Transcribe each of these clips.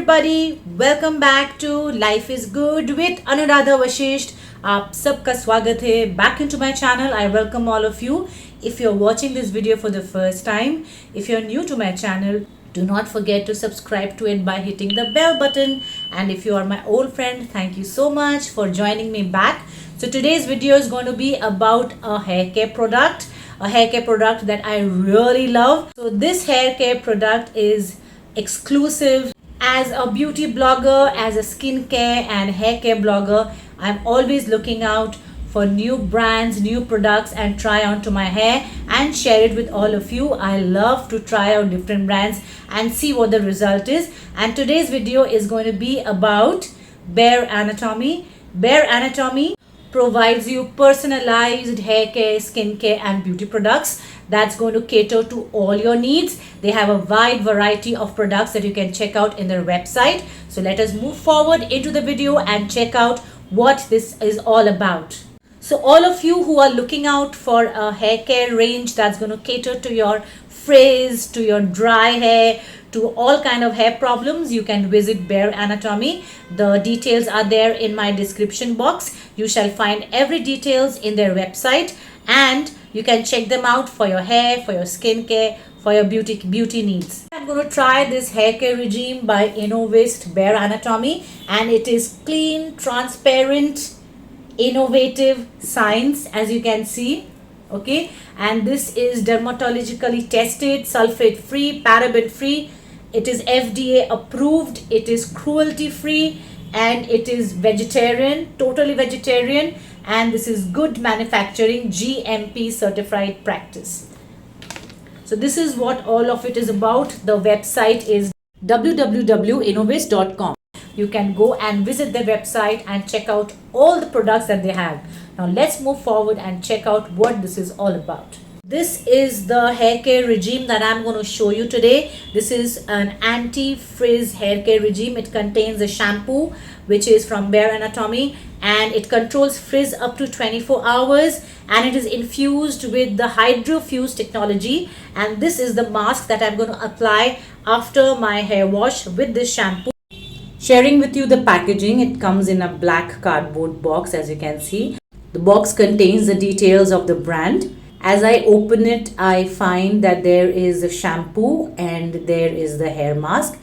everybody, welcome back to Life is Good with Anuradha Vashisht. आप सबका स्वागत है back into my channel. I welcome all of you. If you're watching this video for the first time, if you're new to my channel, do not forget to subscribe to it by hitting the bell button. And if you are my old friend, thank you so much for joining me back. So today's video is going to be about a hair care product, that I really love. So this hair care product is exclusive. As a beauty blogger, as a skincare and hair care blogger, I'm always looking out for new brands, new products and try onto my hair and share it with all of you. I love to try out different brands and see what the result is. And today's video is going to be about Bare Anatomy. Bare Anatomy provides you personalized hair care, skincare and beauty products that's going to cater to all your needs. They have a wide variety of products that you can check out in their website. So let us move forward into the video and check out what this is all about. So all of you who are looking out for a hair care range that's going to cater to your frizz, to your dry hair, to all kind of hair problems, you can visit Bare Anatomy. The details are there in my description box. You shall find every details in their website and you can check them out for your hair, for your skincare, for your beauty needs. I'm going to try this hair care regime by Innovist Bare Anatomy, and it is clean, transparent, innovative science, as you can see. Okay, and this is dermatologically tested, sulfate free, paraben free. It is FDA approved, it is cruelty free, and it is vegetarian, totally vegetarian, and this is good manufacturing, GMP certified practice. So this is what all of it is about. The website is www.innovist.com. You can go and visit their website and check out all the products that they have. Now let's move forward and check out what this is all about. This is the hair care regime that I'm going to show you today. This is an anti-frizz hair care regime. It contains a shampoo which is from Bare Anatomy, and it controls frizz up to 24 hours, and it is infused with the hydrofuse technology. And this is the mask that I'm going to apply after my hair wash with this shampoo. Sharing with you the packaging, it comes in a black cardboard box, as you can see. The box contains the details of the brand. As I open it, I find that there is a shampoo and there is the hair mask.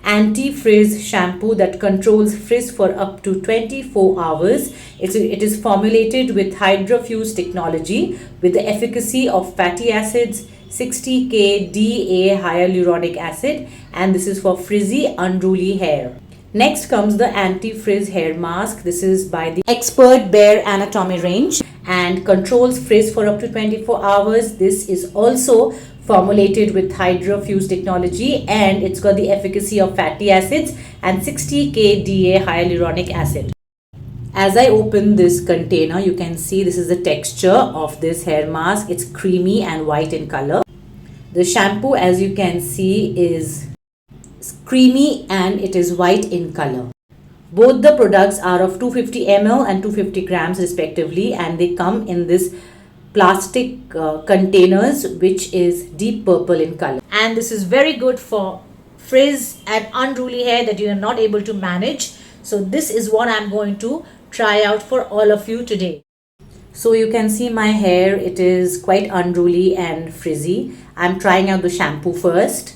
Anti-Frizz shampoo that controls frizz for up to 24 hours. It is formulated with hydrofuse technology with the efficacy of fatty acids, 60 kDa hyaluronic acid, and this is for frizzy, unruly hair. Next comes the Anti-Frizz hair mask. This is by the expert Bare Anatomy range and controls frizz for up to 24 hours. This is also formulated with hydrofuse technology, and it's got the efficacy of fatty acids and 60 kDa hyaluronic acid. As I open this container, you can see this is the texture of this hair mask. It's creamy and white in color. The shampoo, as you can see, is creamy and it is white in color. Both the products are of 250 ml and 250 grams respectively, and they come in this plastic containers which is deep purple in color. And this is very good for frizz and unruly hair that you are not able to manage. So this is what I'm going to try out for all of you today. So you can see my hair, it is quite unruly and frizzy. I'm trying out the shampoo first.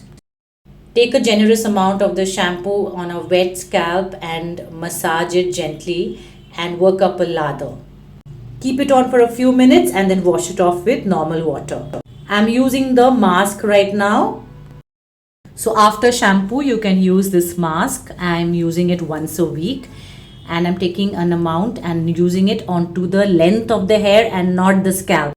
Take a generous amount of the shampoo on a wet scalp and massage it gently and work up a lather. Keep it on for a few minutes and then wash it off with normal water. I'm using the mask right now. So after shampoo, you can use this mask. I'm using it once a week, and I'm taking an amount and using it onto the length of the hair and not the scalp.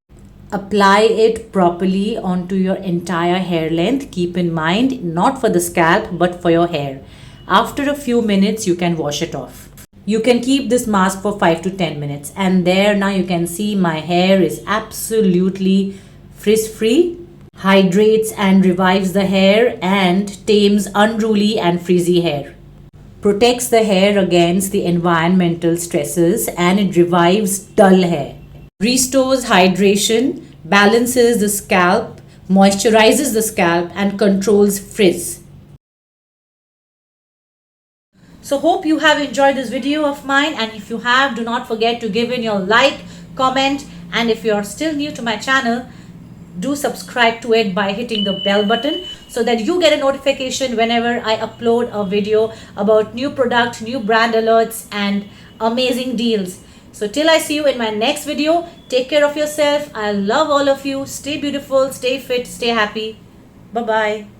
Apply it properly onto your entire hair length. Keep in mind, not for the scalp but for your hair. After a few minutes, you can wash it off. You can keep this mask for 5 to 10 minutes. And there, now you can see my hair is absolutely frizz free, hydrates and revives the hair, and tames unruly and frizzy hair. Protects the hair against the environmental stressors, and it revives dull hair. Restores hydration, balances the scalp, moisturizes the scalp and controls frizz. So hope you have enjoyed this video of mine, and if you have, do not forget to give in your like, comment, and if you are still new to my channel, do subscribe to it by hitting the bell button so that you get a notification whenever I upload a video about new product, new brand alerts, and amazing deals. So till I see you in my next video, take care of yourself. I love all of you. Stay beautiful, stay fit, stay happy. Bye bye.